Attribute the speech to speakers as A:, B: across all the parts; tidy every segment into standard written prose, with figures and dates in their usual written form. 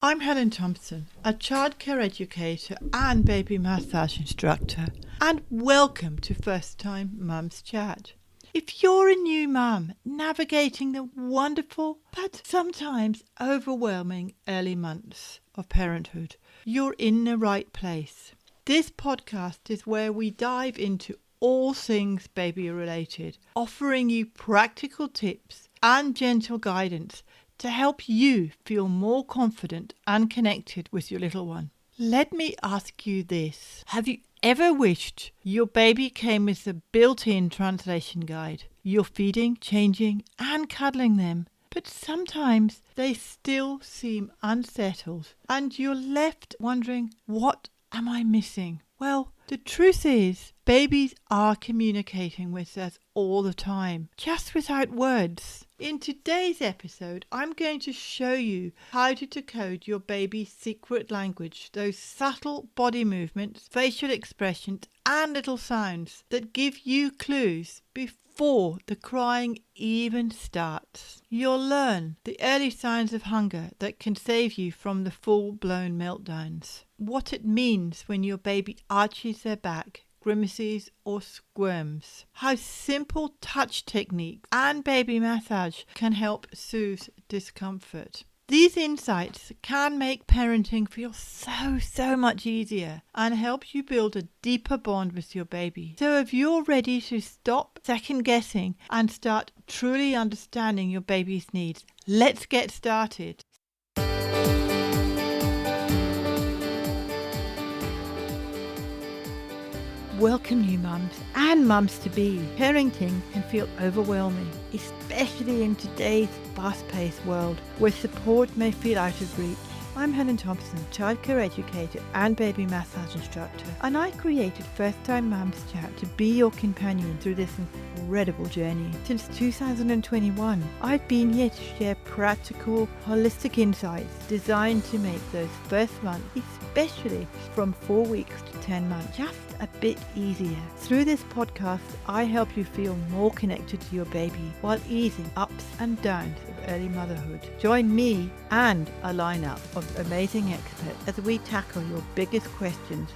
A: I'm Helen Thompson, a childcare educator and baby massage instructor, and welcome to First Time Mums Chat. If you're a new mum navigating the wonderful but sometimes overwhelming early months of parenthood, you're in the right place. This podcast is where we dive into all things baby related, offering you practical tips and gentle guidance to help you feel more confident and connected with your little one. Let me ask you this. Have you ever wished your baby came with a built-in translation guide? You're feeding, changing and cuddling them, but sometimes they still seem unsettled and you're left wondering, what am I missing? Well, the truth is, babies are communicating with us all the time, just without words. In today's episode, I'm going to show you how to decode your baby's secret language, those subtle body movements, facial expressions, and little sounds that give you clues before the crying even starts. You'll learn the early signs of hunger that can save you from the full-blown meltdowns, what it means when your baby arches their back, grimaces or squirms, how simple touch techniques and baby massage can help soothe discomfort. These insights can make parenting feel so much easier and help you build a deeper bond with your baby. So if you're ready to stop second guessing and start truly understanding your baby's needs, let's get started. Welcome new mums and mums-to-be. Parenting can feel overwhelming, especially in today's fast-paced world where support may feel out of reach. I'm Helen Thompson, childcare educator and baby massage instructor, and I created First Time Mums Chat to be your companion through this incredible journey. Since 2021, I've been here to share practical, holistic insights designed to make those first months, especially from 4 weeks to 10 months, just a bit easier. Through this podcast, I help you feel more connected to your baby while easing ups and downs of early motherhood. Join me and a lineup of amazing experts as we tackle your biggest questions,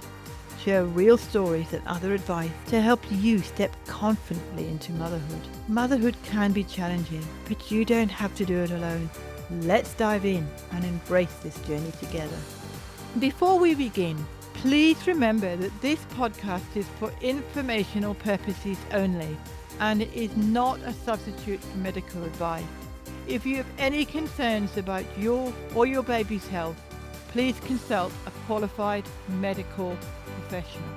A: share real stories and other advice to help you step confidently into motherhood. Motherhood can be challenging, but you don't have to do it alone. Let's dive in and embrace this journey together. Before we begin, please remember that this podcast is for informational purposes only, and it is not a substitute for medical advice. If you have any concerns about your or your baby's health, please consult a qualified medical professional.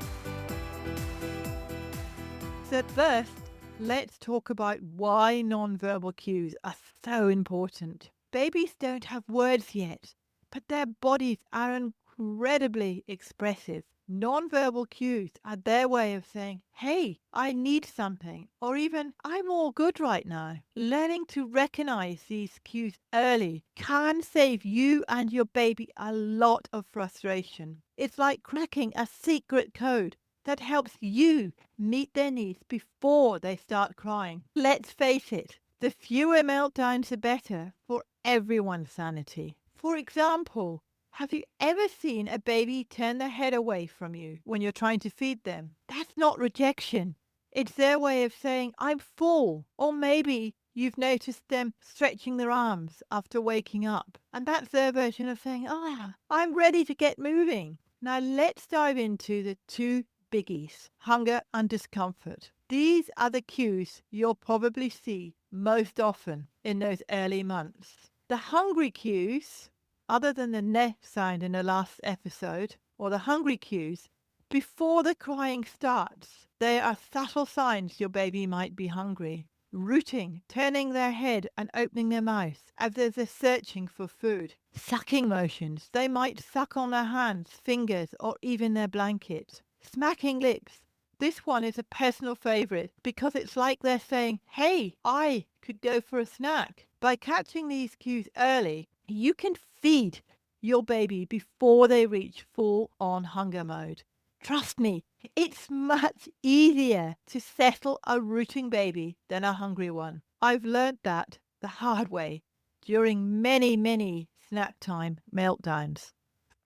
A: So first, let's talk about why non-verbal cues are so important. Babies don't have words yet, but their bodies are incredibly expressive. Non-verbal cues are their way of saying, hey, I need something, or even, I'm all good right now. Learning to recognize these cues early can save you and your baby a lot of frustration. It's like cracking a secret code that helps you meet their needs before they start crying. Let's face it, the fewer meltdowns the better for everyone's sanity. For example, have you ever seen a baby turn their head away from you when you're trying to feed them? That's not rejection. It's their way of saying, I'm full. Or maybe you've noticed them stretching their arms after waking up. And that's their version of saying, I'm ready to get moving. Now let's dive into the two biggies, hunger and discomfort. These are the cues you'll probably see most often in those early months. The hungry cues, other than the ne sound in the last episode, or the hungry cues, before the crying starts, they are subtle signs your baby might be hungry. Rooting, turning their head and opening their mouth as if they're searching for food. Sucking motions, they might suck on their hands, fingers, or even their blanket. Smacking lips. This one is a personal favorite because it's like they're saying, hey, I could go for a snack. By catching these cues early, you can feed your baby before they reach full-on hunger mode. Trust me, it's much easier to settle a rooting baby than a hungry one. I've learned that the hard way during many snack time meltdowns.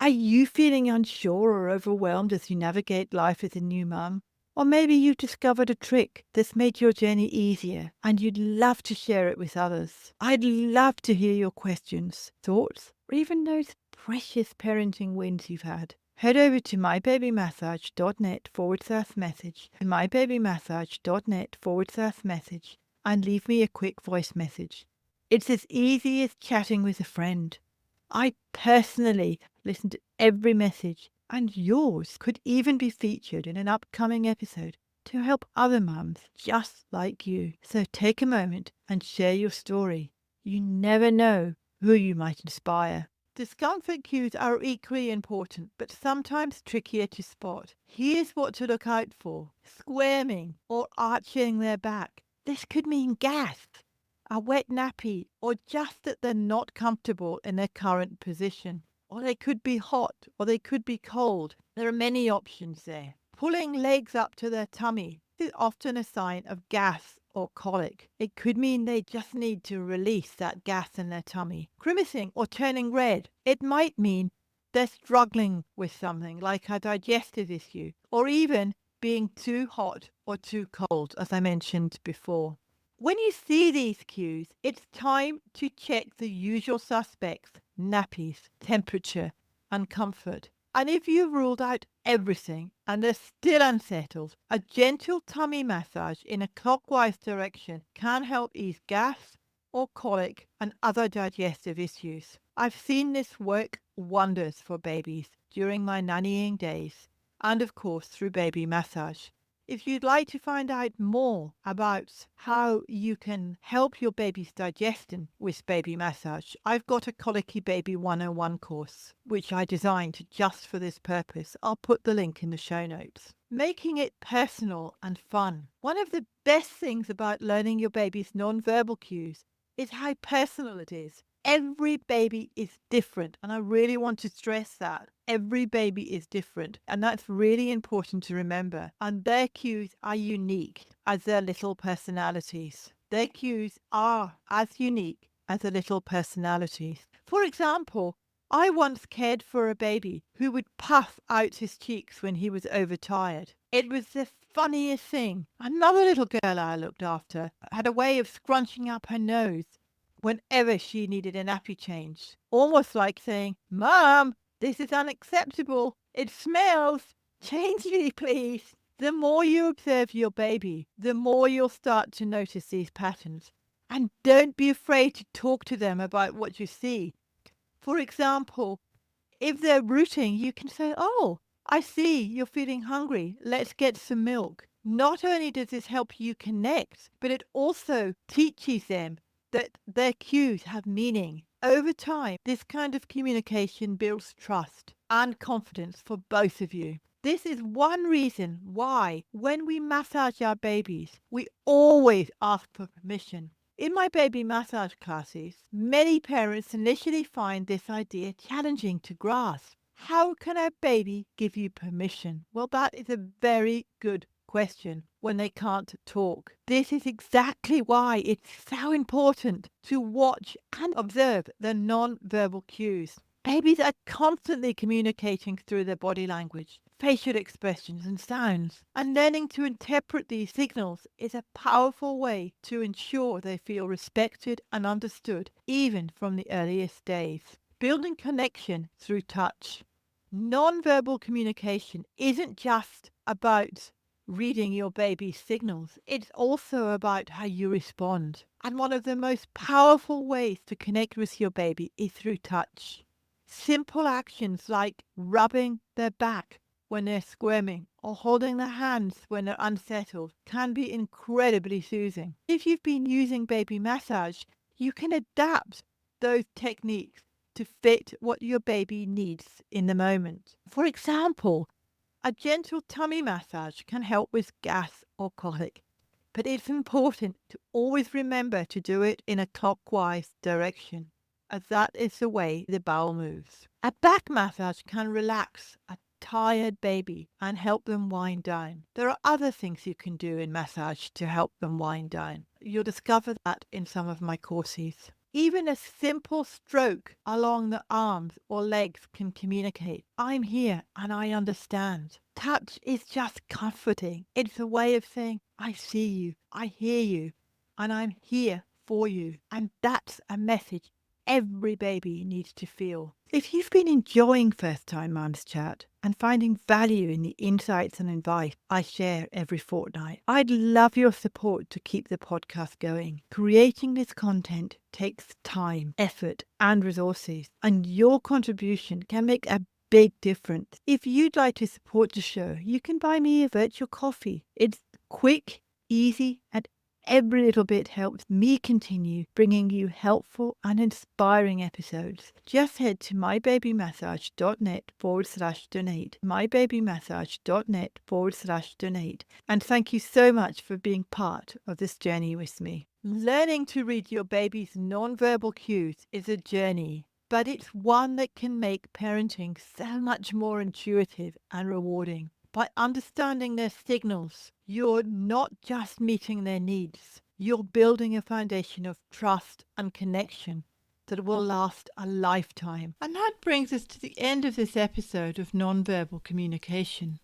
A: Are you feeling unsure or overwhelmed as you navigate life as a new mum? Or maybe you've discovered a trick that's made your journey easier and you'd love to share it with others. I'd love to hear your questions, thoughts, or even those precious parenting wins you've had. Head over to mybabymassage.net/message, mybabymassage.net/message, and leave me a quick voice message. It's as easy as chatting with a friend. I personally listen to every message, and yours could even be featured in an upcoming episode to help other mums just like you. So take a moment and share your story. You never know who you might inspire. Discomfort cues are equally important, but sometimes trickier to spot. Here's what to look out for: squirming or arching their back. This could mean gas, a wet nappy, or just that they're not comfortable in their current position. Or they could be hot, or they could be cold. There are many options there. Pulling legs up to their tummy is often a sign of gas or colic. It could mean they just need to release that gas in their tummy. Grimacing or turning red. It might mean they're struggling with something like a digestive issue, or even being too hot or too cold, as I mentioned before. When you see these cues, it's time to check the usual suspects: nappies, temperature, and comfort. And if you've ruled out everything and they're still unsettled, a gentle tummy massage in a clockwise direction can help ease gas or colic and other digestive issues. I've seen this work wonders for babies during my nannying days and, of course, through baby massage. If you'd like to find out more about how you can help your baby's digestion with baby massage, I've got a Colicky Baby 101 course, which I designed just for this purpose. I'll put the link in the show notes. Making it personal and fun. One of the best things about learning your baby's nonverbal cues is how personal it is. Every baby is different, and I really want to stress that. Every baby is different, and that's really important to remember. And their cues are unique as their little personalities. Their cues are as unique as their little personalities. For example, I once cared for a baby who would puff out his cheeks when he was overtired. It was the funniest thing. Another little girl I looked after had a way of scrunching up her nose whenever she needed a nappy change, almost like saying, "Mom, this is unacceptable. It smells. Change me, please." The more you observe your baby, the more you'll start to notice these patterns. And don't be afraid to talk to them about what you see. For example, if they're rooting, you can say, "Oh, I see you're feeling hungry. Let's get some milk." Not only does this help you connect, but it also teaches them that their cues have meaning. Over time, this kind of communication builds trust and confidence for both of you. This is one reason why, when we massage our babies, we always ask for permission. In my baby massage classes, many parents initially find this idea challenging to grasp. How can a baby give you permission? Well, that is a very good question when they can't talk. This is exactly why it's so important to watch and observe the non-verbal cues. Babies are constantly communicating through their body language, facial expressions, and sounds. And learning to interpret these signals is a powerful way to ensure they feel respected and understood, even from the earliest days. Building connection through touch. Non-verbal communication isn't just about reading your baby's signals. It's also about how you respond. And one of the most powerful ways to connect with your baby is through touch. Simple actions like rubbing their back when they're squirming or holding their hands when they're unsettled can be incredibly soothing. If you've been using baby massage, you can adapt those techniques to fit what your baby needs in the moment. For example, a gentle tummy massage can help with gas or colic, but it's important to always remember to do it in a clockwise direction, as that is the way the bowel moves. A back massage can relax a tired baby and help them wind down. There are other things you can do in massage to help them wind down. You'll discover that in some of my courses. Even a simple stroke along the arms or legs can communicate. I'm here and I understand. Touch is just comforting. It's a way of saying, I see you, I hear you, and I'm here for you. And that's a message every baby needs to feel. If you've been enjoying First Time Mums Chat and finding value in the insights and advice I share every fortnight, I'd love your support to keep the podcast going. Creating this content takes time, effort, and resources, and your contribution can make a big difference. If you'd like to support the show, you can buy me a virtual coffee. It's quick, easy, and every little bit helps me continue bringing you helpful and inspiring episodes. Just head to mybabymassage.net/donate, mybabymassage.net/donate. And thank you so much for being part of this journey with me. Learning to read your baby's nonverbal cues is a journey, but it's one that can make parenting so much more intuitive and rewarding. By understanding their signals, you're not just meeting their needs, you're building a foundation of trust and connection that will last a lifetime. And that brings us to the end of this episode of Nonverbal Communication.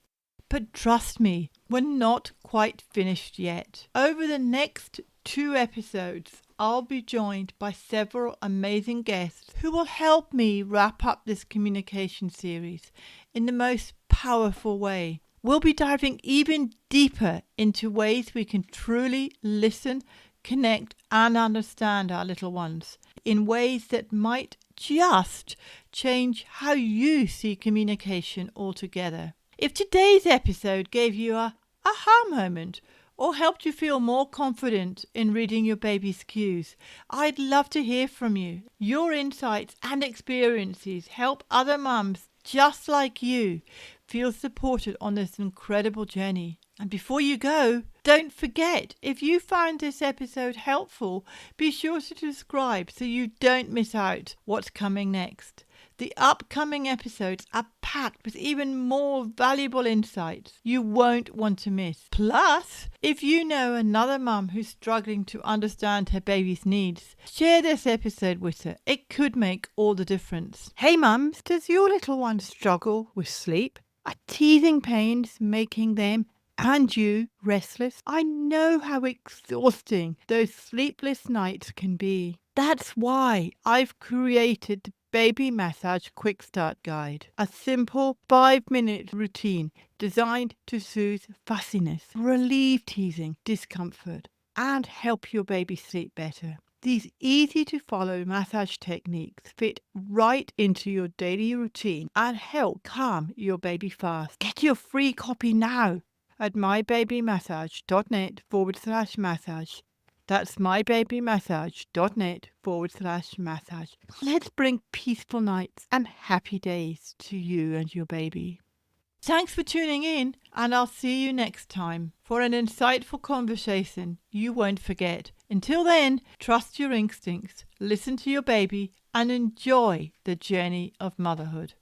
A: But trust me, we're not quite finished yet. Over the next 2 episodes, I'll be joined by several amazing guests who will help me wrap up this communication series in the most powerful way. We'll be diving even deeper into ways we can truly listen, connect, and understand our little ones in ways that might just change how you see communication altogether. If today's episode gave you a aha moment or helped you feel more confident in reading your baby's cues, I'd love to hear from you. Your insights and experiences help other mums just like you feel supported on this incredible journey. And before you go, don't forget, if you found this episode helpful, be sure to subscribe so you don't miss out what's coming next. The upcoming episodes are packed with even more valuable insights you won't want to miss. Plus, if you know another mum who's struggling to understand her baby's needs, share this episode with her. It could make all the difference. Hey mums, does your little one struggle with sleep? Are teething pains making them and you restless? I know how exhausting those sleepless nights can be. That's why I've created the Baby Massage Quick Start Guide, a simple 5-minute routine designed to soothe fussiness, relieve teething, discomfort, and help your baby sleep better. These easy-to-follow massage techniques fit right into your daily routine and help calm your baby fast. Get your free copy now at mybabymassage.net/massage. That's mybabymassage.net/massage. Let's bring peaceful nights and happy days to you and your baby. Thanks for tuning in, and I'll see you next time for an insightful conversation you won't forget. Until then, trust your instincts, listen to your baby, and enjoy the journey of motherhood.